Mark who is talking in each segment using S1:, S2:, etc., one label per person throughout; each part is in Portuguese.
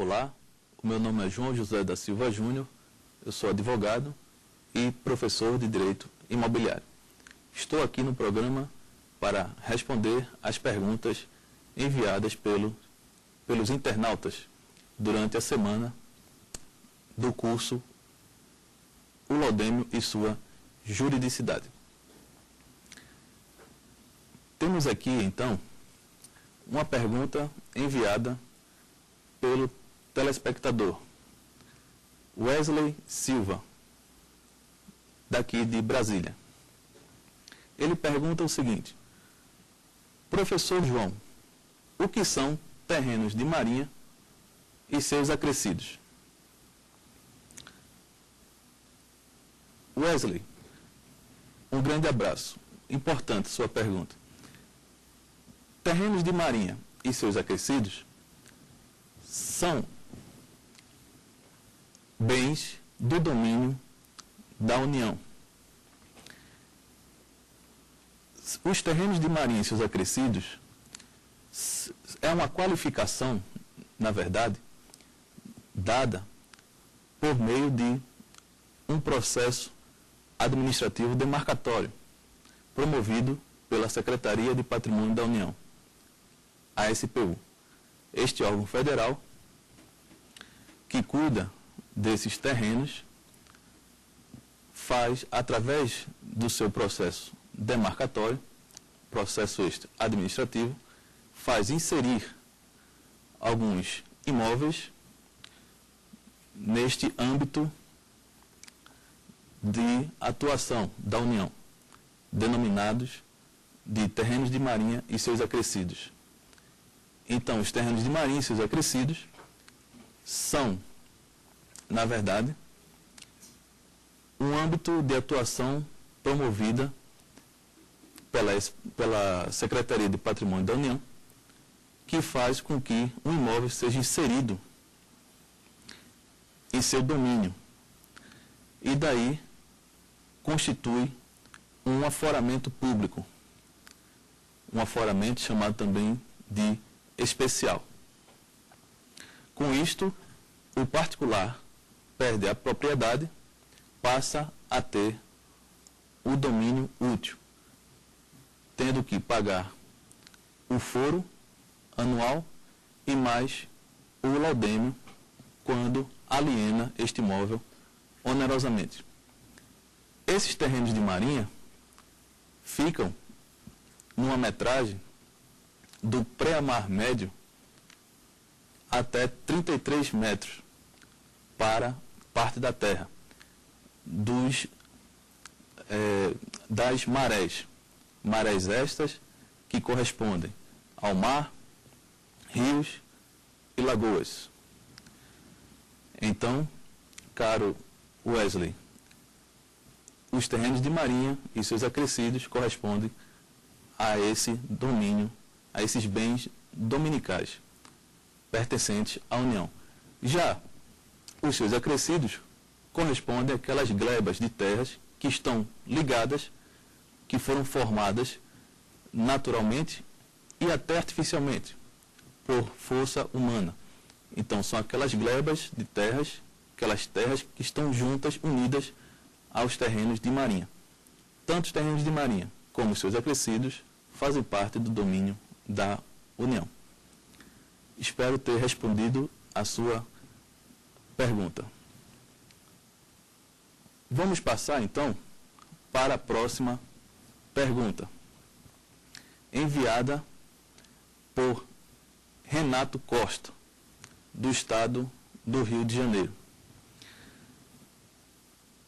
S1: Olá, o meu nome é João José da Silva Júnior, eu sou advogado e professor de Direito Imobiliário. Estou aqui no programa para responder às perguntas enviadas pelos internautas durante a semana do curso O Laudêmio e sua Juridicidade. Temos aqui, então, uma pergunta enviada pelo telespectador Wesley Silva, daqui de Brasília. Ele pergunta o seguinte: Professor João, o que são terrenos de marinha e seus acrescidos? Wesley, um grande abraço. Importante sua pergunta. Terrenos de marinha e seus acrescidos são bens do domínio da União. Os terrenos de marinha e seus acrescidos é uma qualificação, na verdade, dada por meio de um processo administrativo demarcatório, promovido pela Secretaria de Patrimônio da União, a SPU. Este órgão federal que cuida desses terrenos faz, através do seu processo demarcatório, processo este administrativo, faz inserir alguns imóveis neste âmbito de atuação da União, denominados de terrenos de marinha e seus acrescidos. Então, os terrenos de marinha e seus acrescidos são, na verdade, um âmbito de atuação promovida pela Secretaria de Patrimônio da União, que faz com que um imóvel seja inserido em seu domínio. E daí constitui um aforamento público, um aforamento chamado também de especial. Com isto, o particular perde a propriedade, passa a ter o domínio útil, tendo que pagar o foro anual e mais o laudêmio quando aliena este imóvel onerosamente. Esses terrenos de marinha ficam numa metragem do pré-mar médio até 33 metros para parte da terra, das marés estas que correspondem ao mar, rios e lagoas. Então, caro Wesley, os terrenos de marinha e seus acrescidos correspondem a esse domínio, a esses bens dominicais, pertencentes à União. Já os seus acrescidos correspondem àquelas glebas de terras que estão ligadas, que foram formadas naturalmente e até artificialmente, por força humana. Então, são aquelas glebas de terras, aquelas terras que estão juntas, unidas aos terrenos de marinha. Tanto os terrenos de marinha como os seus acrescidos fazem parte do domínio da União. Espero ter respondido a sua pergunta. Vamos passar, então, para a próxima pergunta, enviada por Renato Costa, do estado do Rio de Janeiro.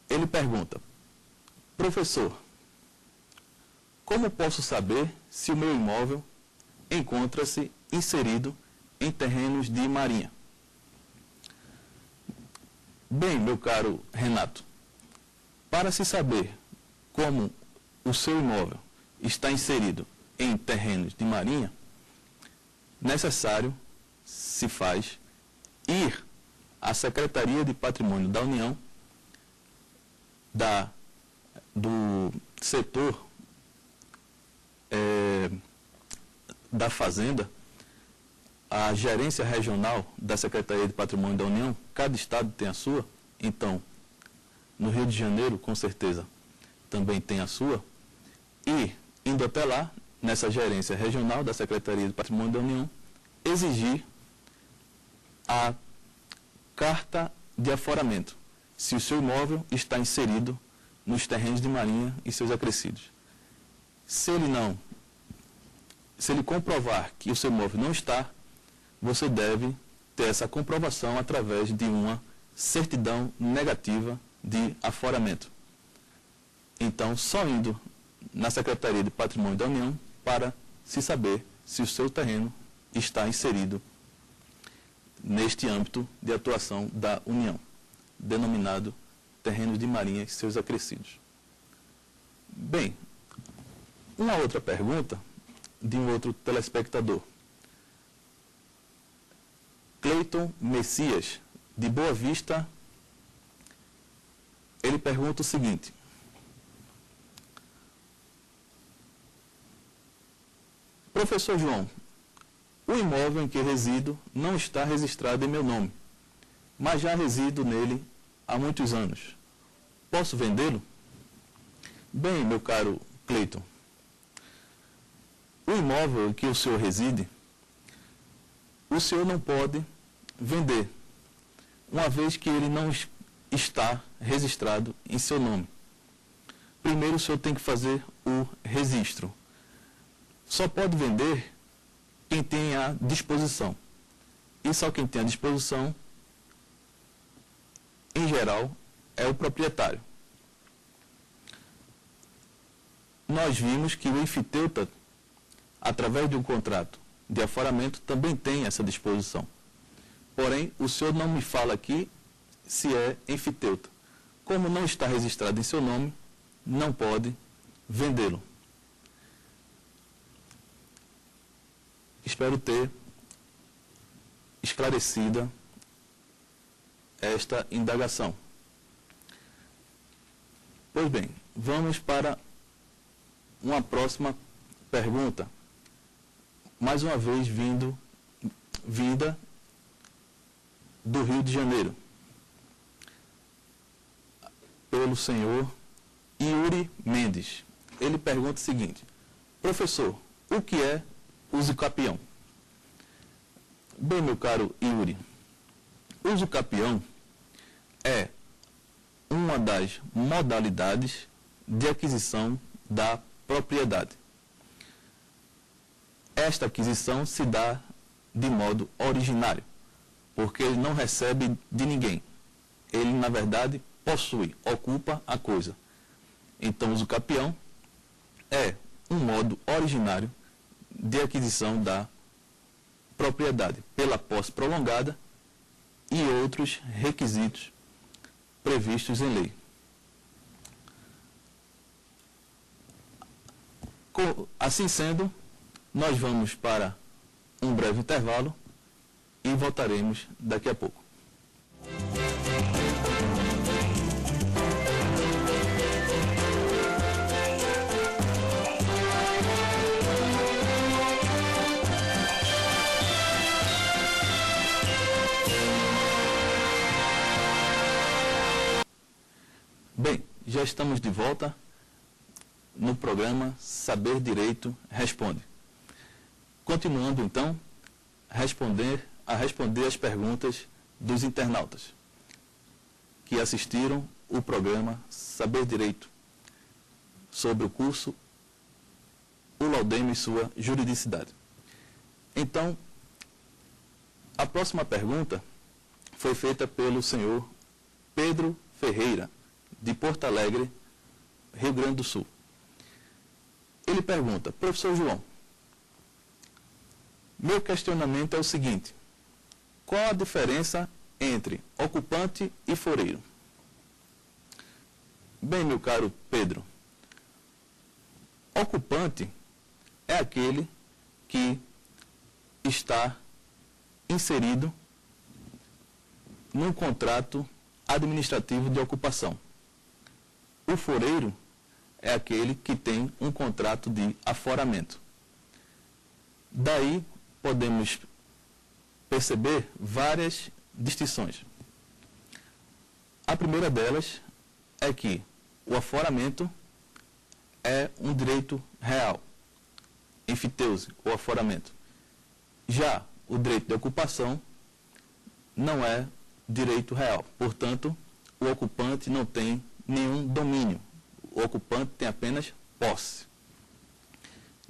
S1: Ele pergunta: Professor, como posso saber se o meu imóvel encontra-se inserido em terrenos de marinha? Bem, meu caro Renato, para se saber como o seu imóvel está inserido em terrenos de marinha, necessário se faz ir à Secretaria de Patrimônio da União, do setor da Fazenda, a gerência regional da Secretaria de Patrimônio da União, cada estado tem a sua, então, no Rio de Janeiro, com certeza, também tem a sua, e, indo até lá, nessa gerência regional da Secretaria de Patrimônio da União, exigir a carta de aforamento, se o seu imóvel está inserido nos terrenos de marinha e seus acrescidos. Se ele comprovar que o seu imóvel não está, você deve ter essa comprovação através de uma certidão negativa de aforamento. Então, só indo na Secretaria de Patrimônio da União para se saber se o seu terreno está inserido neste âmbito de atuação da União, denominado terrenos de marinha e seus acrescidos. Bem, uma outra pergunta de um outro telespectador. Cleiton Messias, de Boa Vista, ele pergunta o seguinte: Professor João, o imóvel em que resido não está registrado em meu nome, mas já resido nele há muitos anos. Posso vendê-lo? Bem, meu caro Cleiton, o imóvel em que o senhor reside, o senhor não pode vender, uma vez que ele não está registrado em seu nome. Primeiro o senhor tem que fazer o registro. Só pode vender quem tem a disposição. E só quem tem a disposição, em geral, é o proprietário. Nós vimos que o enfiteuta, através de um contrato de aforamento, também tem essa disposição. Porém, o senhor não me fala aqui se é enfiteuta. Como não está registrado em seu nome, não pode vendê-lo. Espero ter esclarecida esta indagação. Pois bem, vamos para uma próxima pergunta. Mais uma vez vinda do Rio de Janeiro, pelo senhor Yuri Mendes. Ele pergunta o seguinte: professor, o que é usucapião? Bem, meu caro Yuri, usucapião é uma das modalidades de aquisição da propriedade. Esta aquisição se dá de modo originário, porque ele não recebe de ninguém. Ele, na verdade, possui, ocupa a coisa. Então, o usucapião é um modo originário de aquisição da propriedade pela posse prolongada e outros requisitos previstos em lei. Assim sendo, nós vamos para um breve intervalo e voltaremos daqui a pouco. Bem, já estamos de volta no programa Saber Direito Responde. Continuando, então, a responder as perguntas dos internautas que assistiram o programa Saber Direito sobre o curso O Laudêmio e Sua Juridicidade. Então, a próxima pergunta foi feita pelo senhor Pedro Ferreira, de Porto Alegre, Rio Grande do Sul. Ele pergunta: professor João, meu questionamento é o seguinte: qual a diferença entre ocupante e foreiro? Bem, meu caro Pedro, ocupante é aquele que está inserido num contrato administrativo de ocupação. O foreiro é aquele que tem um contrato de aforamento. Daí podemos perceber várias distinções. A primeira delas é que o aforamento é um direito real, enfiteuse ou aforamento. Já o direito de ocupação não é direito real, portanto, o ocupante não tem nenhum domínio, o ocupante tem apenas posse.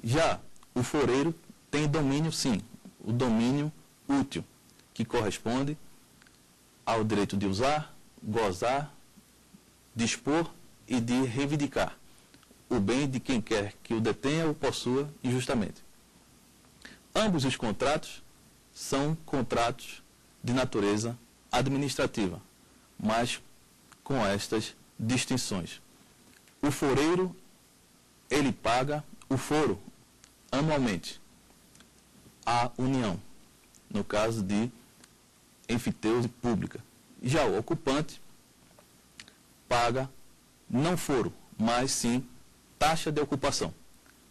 S1: Já o foreiro tem domínio, sim, o domínio útil, que corresponde ao direito de usar, gozar, dispor e de reivindicar o bem de quem quer que o detenha ou possua injustamente. Ambos os contratos são contratos de natureza administrativa, mas com estas distinções. O foreiro, ele paga o foro anualmente à União, no caso de enfiteuse pública. Já o ocupante paga não foro, mas sim taxa de ocupação,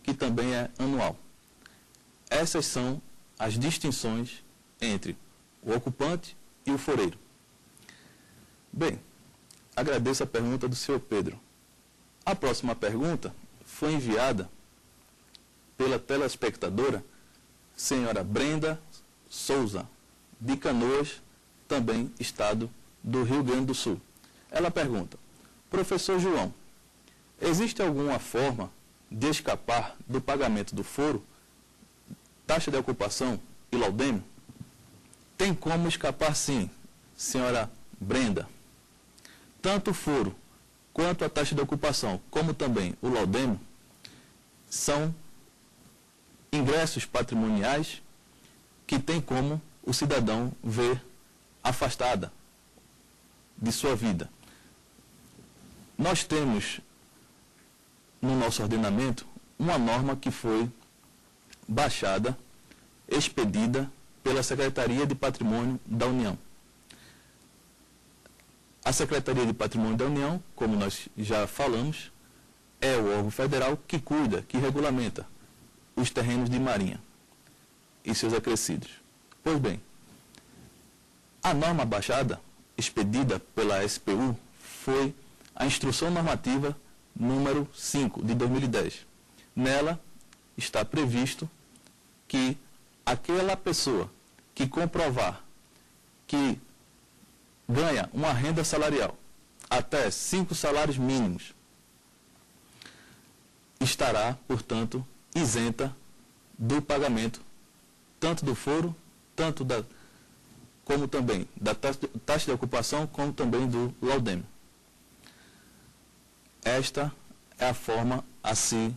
S1: que também é anual. Essas são as distinções entre o ocupante e o foreiro. Bem, agradeço a pergunta do senhor Pedro. A próxima pergunta foi enviada pela telespectadora senhora Brenda Souza, de Canoas, também estado do Rio Grande do Sul. Ela pergunta: professor João, existe alguma forma de escapar do pagamento do foro, taxa de ocupação e laudêmio? Tem como escapar, sim, senhora Brenda. Tanto o foro quanto a taxa de ocupação, como também o laudêmio, são ingressos patrimoniais que tem como o cidadão ver afastada de sua vida. Nós temos no nosso ordenamento uma norma que foi baixada, expedida pela Secretaria de Patrimônio da União. A Secretaria de Patrimônio da União, como nós já falamos, é o órgão federal que cuida, que regulamenta os terrenos de marinha e seus acrescidos. Pois bem, a norma baixada, expedida pela SPU, foi a Instrução Normativa número 5 de 2010. Nela está previsto que aquela pessoa que comprovar que ganha uma renda salarial até 5 salários mínimos estará, portanto, isenta do pagamento tanto do foro, como também da taxa de ocupação, como também do laudêmio. Esta é a forma a se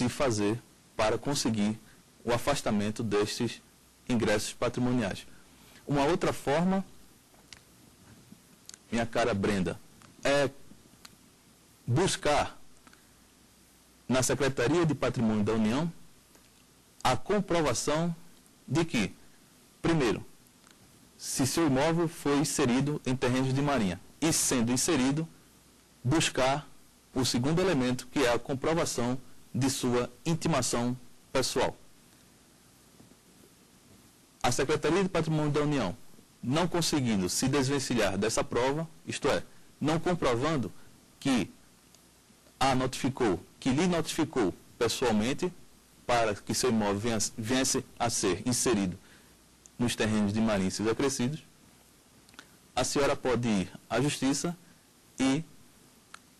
S1: fazer para conseguir o afastamento destes ingressos patrimoniais. Uma outra forma, minha cara Brenda, é buscar na Secretaria de Patrimônio da União a comprovação de que, primeiro, se seu imóvel foi inserido em terrenos de marinha, e sendo inserido, buscar o segundo elemento, que é a comprovação de sua intimação pessoal. A Secretaria de Patrimônio da União, não conseguindo se desvencilhar dessa prova, isto é, não comprovando que lhe notificou pessoalmente para que seu imóvel viesse a ser inserido nos terrenos de marinha e seus acrescidos, a senhora pode ir à Justiça e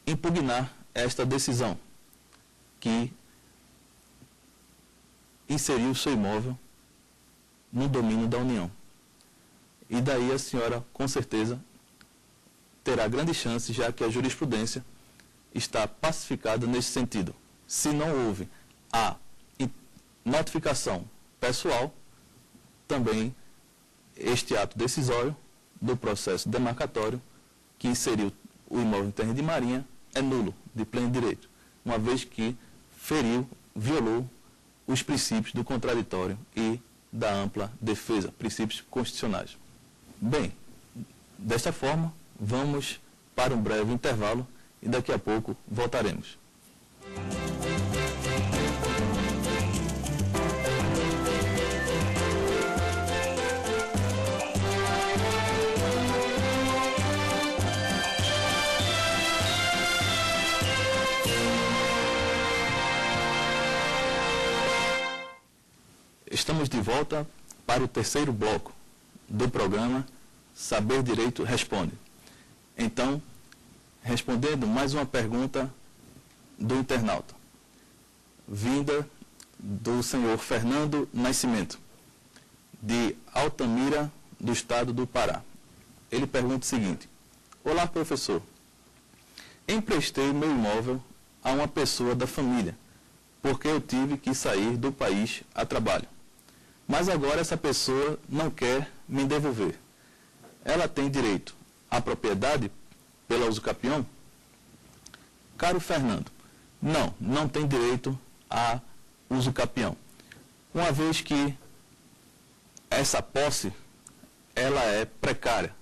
S1: impugnar esta decisão que inseriu o seu imóvel no domínio da União. E daí a senhora, com certeza, terá grande chance, já que a jurisprudência está pacificada nesse sentido. Se não houve a notificação pessoal, também este ato decisório do processo demarcatório que inseriu o imóvel em terreno de marinha é nulo, de pleno direito, uma vez que violou os princípios do contraditório e da ampla defesa, princípios constitucionais. Bem, desta forma, vamos para um breve intervalo e daqui a pouco voltaremos. Estamos de volta para o terceiro bloco do programa Saber Direito Responde. Então, respondendo mais uma pergunta do internauta, vinda do senhor Fernando Nascimento, de Altamira, do estado do Pará. Ele pergunta o seguinte: olá, professor. Emprestei meu imóvel a uma pessoa da família, porque eu tive que sair do país a trabalho. Mas agora essa pessoa não quer me devolver. Ela tem direito à propriedade pela usucapião? Caro Fernando, não tem direito a usucapião, uma vez que essa posse ela é precária,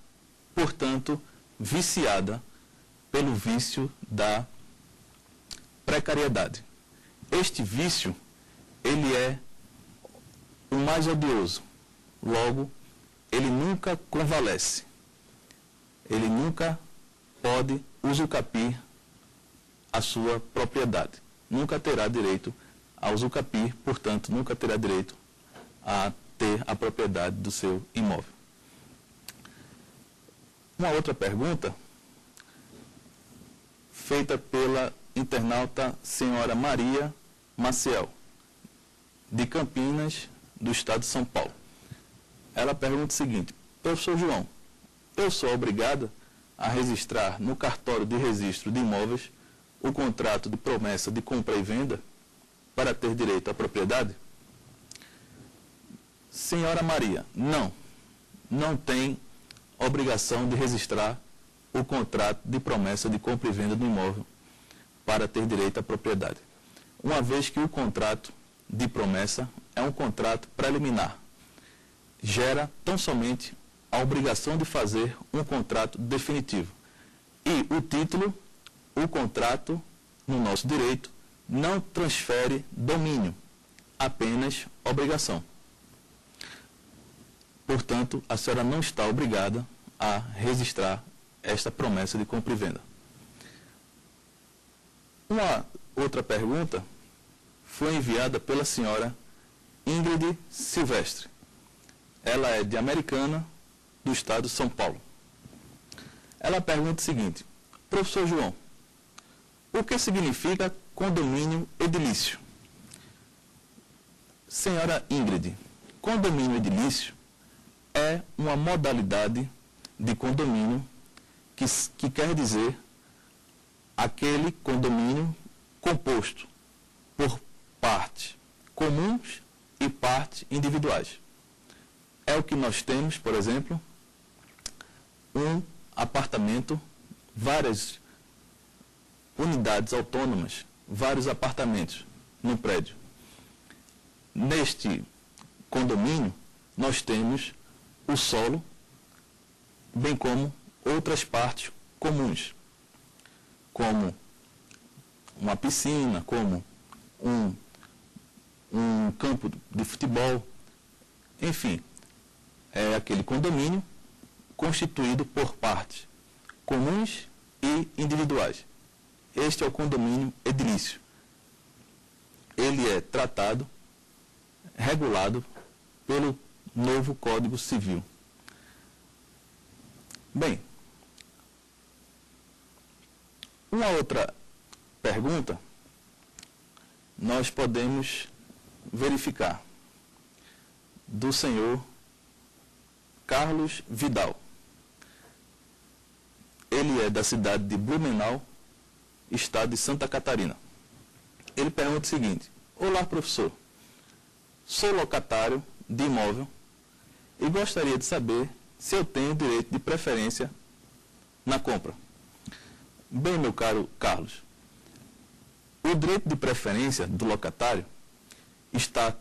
S1: portanto, viciada pelo vício da precariedade. Este vício, ele é o mais odioso, logo, ele nunca convalesce, ele nunca pode usucapir a sua propriedade, nunca terá direito a usucapir, portanto, nunca terá direito a ter a propriedade do seu imóvel. Uma outra pergunta, feita pela internauta senhora Maria Maciel, de Campinas, do estado de São Paulo. Ela pergunta o seguinte: professor João, eu sou obrigada a registrar no cartório de registro de imóveis o contrato de promessa de compra e venda para ter direito à propriedade? Senhora Maria, não tem obrigação de registrar o contrato de promessa de compra e venda do imóvel para ter direito à propriedade, uma vez que o contrato de promessa é um contrato preliminar, gera tão somente a obrigação de fazer um contrato definitivo. E o título, o contrato, no nosso direito, não transfere domínio, apenas obrigação. Portanto, a senhora não está obrigada a registrar esta promessa de compra e venda. Uma outra pergunta foi enviada pela senhora Ingrid Silvestre. Ela é de Americana, do estado de São Paulo. Ela pergunta o seguinte: professor João, o que significa condomínio edilício? Senhora Ingrid, condomínio edilício é uma modalidade de condomínio que quer dizer aquele condomínio composto por partes comuns e partes individuais. É o que nós temos, por exemplo, um apartamento, várias unidades autônomas, vários apartamentos no prédio. Neste condomínio, nós temos o solo, bem como outras partes comuns, como uma piscina, como um campo de futebol, enfim, é aquele condomínio constituído por partes comuns e individuais. Este é o condomínio edilício. Ele é tratado, regulado pelo novo Código Civil. Bem, uma outra pergunta nós podemos verificar do senhor Carlos Vidal. Ele é da cidade de Blumenau, estado de Santa Catarina. Ele pergunta o seguinte: olá, professor, sou locatário de imóvel e gostaria de saber se eu tenho direito de preferência na compra. Bem, meu caro Carlos, o direito de preferência do locatário está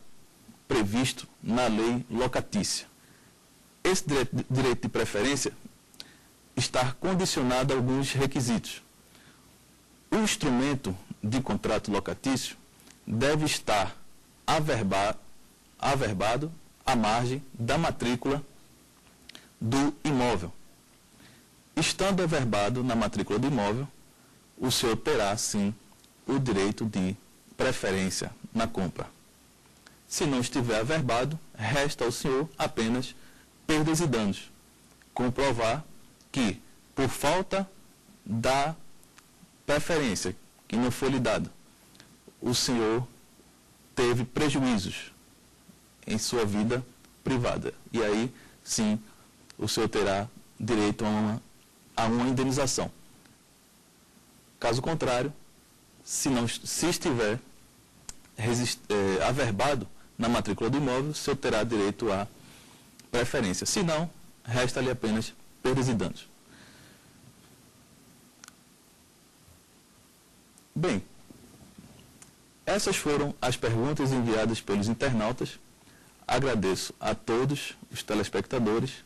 S1: previsto na lei locatícia. Esse direito de preferência está condicionado a alguns requisitos. O instrumento de contrato locatício deve estar averbado à margem da matrícula do imóvel. Estando averbado na matrícula do imóvel, o senhor terá, sim, o direito de preferência na compra. Se não estiver averbado, resta ao senhor apenas perdas e danos. Comprovar que, por falta da preferência que não foi lhe dada, o senhor teve prejuízos em sua vida privada. E aí, sim, o senhor terá direito a uma indenização. Caso contrário, se estiver averbado na matrícula do imóvel, o senhor terá direito à preferência. Se não, resta-lhe apenas perdas e danos. Bem, essas foram as perguntas enviadas pelos internautas. Agradeço a todos os telespectadores